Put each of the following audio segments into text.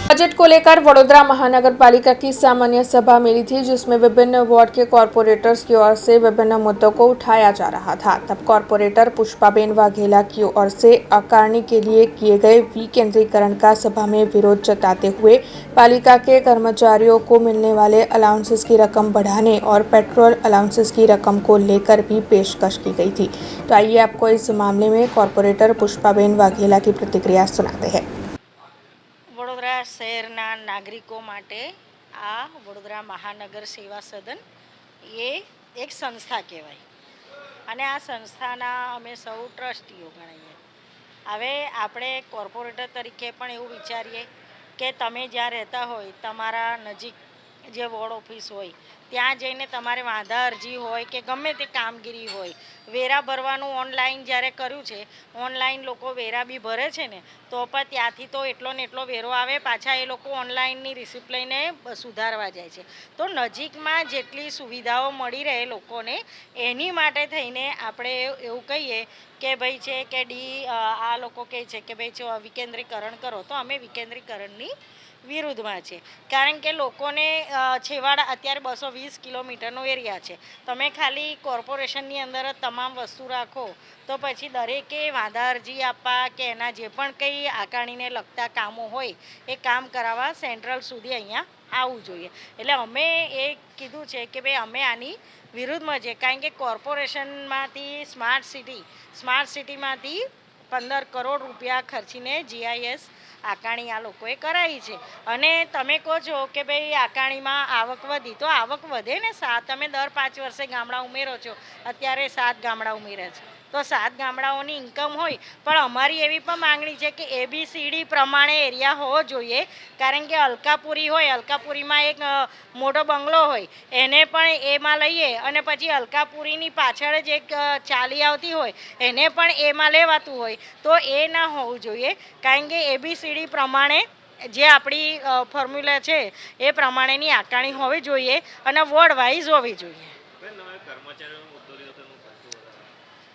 Budget को लेकर वडोदरा महानगर पालिका की सामान्य सभा मिली थी, जिसमें विभिन्न वार्ड के कॉरपोरेटर्स की ओर से विभिन्न मुद्दों को उठाया जा रहा था। तब कॉरपोरेटर पुष्पाबेन वाघेला की ओर से अकार्नी के लिए किए गए विकेंद्रीकरण का सभा में विरोध जताते हुए पालिका के कर्मचारियों को मिलने वाले अलाउंसेस की रकम बढ़ाने और पेट्रोल अलाउंसेस की रकम को लेकर भी पेशकश की गई थी। तो आइए आपको इस मामले में कॉरपोरेटर पुष्पाबेन वाघेला की प्रतिक्रिया सुनाते हैं। વડોદરા શહેરના નાગરિકો માટે આ વડોદરા મહાનગર સેવા સદન એ એક સંસ્થા કહેવાય અને આ સંસ્થાના અમે સૌ ટ્રસ્ટીઓ ગણાઈએ। હવે આપણે કોર્પોરેટર તરીકે પણ એવું વિચારીએ કે તમે જ્યાં રહેતા હોય તમારા નજીક જે વોર્ડ ઓફિસ હોય ત્યાં જઈને તમારે વાંધા અરજી હોય કે ગમે તે કામગીરી હોય, વેરા ભરવાનું ઓનલાઈન જ્યારે કર્યું છે, ઓનલાઈન લોકો વેરા બી ભરે છે ને, તો પણ ત્યાંથી તો એટલો ને એટલો વેરો આવે, પાછા એ લોકો ઓનલાઈનની રિસિપ્ટ લઈને સુધારવા જાય છે। તો નજીકમાં જેટલી સુવિધાઓ મળી રહે લોકોને એની માટે થઈને આપણે એવું કહીએ કે ભાઈ છે કે આ લોકો કહે છે કે ભાઈ વિકેન્દ્રીકરણ કરો, તો અમે વિકેન્દ્રીકરણની વિરુદ્ધમાં છે। કારણ કે લોકોને છેવાડા અત્યારે 220 કિલોમીટરનો એરિયા છે, તમે ખાલી કોર્પોરેશનની અંદર જ તમામ વસ્તુ રાખો તો પછી દરેકે વાંધા અરજી આપવા કે એના જે પણ કંઈ આકારણીને લગતા કામો હોય એ કામ કરાવવા સેન્ટ્રલ સુધી અહીંયા આવવું જોઈએ। એટલે અમે એ કીધું છે કે ભાઈ અમે આની વિરુદ્ધમાં છે, કારણ કે કોર્પોરેશનમાંથી સ્માર્ટ સિટીમાંથી 15 કરોડ રૂપિયા ખર્ચીને GIS આકારણી આ લોકોએ કરાવી છે। અને તમે કહો છો કે ભાઈ આકારણીમાં આવક વધી, તો આવક વધે ને, તમે દર 5 વર્ષે ગામડા ઉમેરો છો, અત્યારે 7 ગામડા ઉમેર્યા છે, તો 7 ગામડાઓની ઇન્કમ હોય, પણ અમારી એવી પણ માંગણી છે કે ABCD પ્રમાણે એરિયા હોવો જોઈએ। કારણ કે અલકાપુરી હોય, અલકાપુરીમાં એક મોટો બંગલો હોય, એને પણ એમાં લઈએ અને પછી અલકાપુરીની પાછળ જ એક ચાલી આવતી હોય એને પણ એમાં લેવાતું હોય, તો એ ના હોવું જોઈએ। કારણ કે ABCD પ્રમાણે જે આપણી ફોર્મ્યુલા છે એ પ્રમાણેની આકારણી હોવી જોઈએ અને વોર્ડ વાઇઝ હોવી જોઈએ।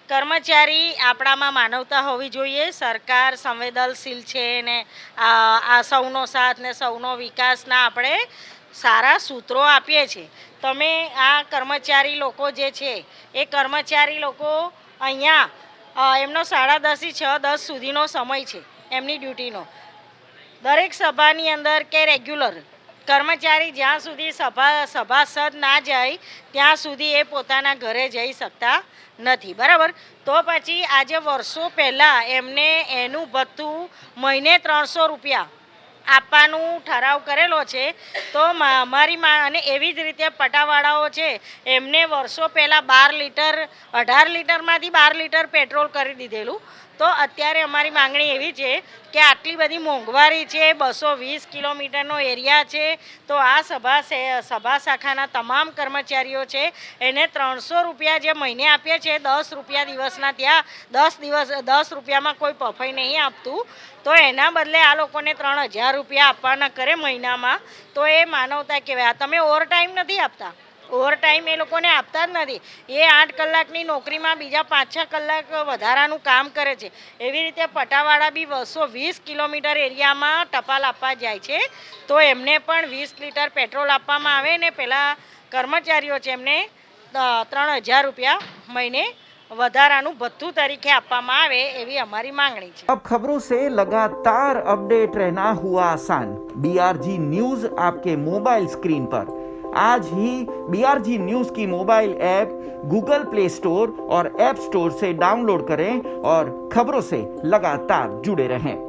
કર્મચારી આપણામાં માનવતા હોવી જોઈએ। સરકાર સંવેદનશીલ છે ને આ સૌનો સાથ ને સૌનો વિકાસના આપણે સારા સૂત્રો આપીએ છીએ। તમે આ કર્મચારી લોકો જે છે એ કર્મચારી લોકો અહીંયા એમનો 10:30 થી 6:10 સુધીનો સમય છે એમની ડ્યુટીનો। દરેક સભાની અંદર કે રેગ્યુલર કર્મચારી જ્યાં સુધી સભાસદ ના જાય ત્યાં સુધી એ પોતાના ઘરે જઈ શકતા નથી, બરાબર? તો પછી આજે વર્ષો પહેલાં એમને એનું ભથ્થું મહિને 300 રૂપિયા આપવાનું ઠરાવ કરેલો છે। તો અમારી અને એવી જ રીતે પટાવાળાઓ છે એમને વર્ષો પહેલાં 18 લીટરમાંથી 12 લીટર પેટ્રોલ કરી દીધેલું। તો અત્યારે અમારી માંગણી એવી છે કે આટલી બધી મોંઘવારી છે, 220 કિલોમીટરનો એરિયા છે, તો આ સભા શાખાના તમામ કર્મચારીઓ છે એને 300 રૂપિયા જે મહિને આપીએ છે, 10 રૂપિયા દિવસના, ત્યાં 10 રૂપિયામાં કોઈ પફાઈ નહીં આપતું, તો એના બદલે આ લોકોને 3000 રૂપિયા આપવાના કરે મહિનામાં, તો એ માનવતા કહેવાય। તમે ઓવરટાઈમ નથી આપતા, ઓવરટાઈમ એ લોકોને આપતા જ નથી। એ 8 કલાકની નોકરીમાં બીજા 5-6 કલાક વધારાનું કામ કરે છે। એવી રીતે પટાવાળા બી 220 કિલોમીટર એરિયામાં ટપાલ આપવા જાય છે, તો એમને પણ 20 લીટર પેટ્રોલ આપવામાં આવે ને પેલા કર્મચારીઓ છે એમને 3000 રૂપિયા મહિને વધારાનું ભથ્થું તરીકે આપવામાં આવે, એવી અમારી માંગણી છે। अब खबरों से लगातार अपडेट रहना हुआ आसान। BRG न्यूज आपके मोबाइल स्क्रीन पर। आज ही BRG न्यूज की mobile app Google play store और ऐप स्टोर से डाउनलोड करें और खबरों से लगातार जुड़े रहें।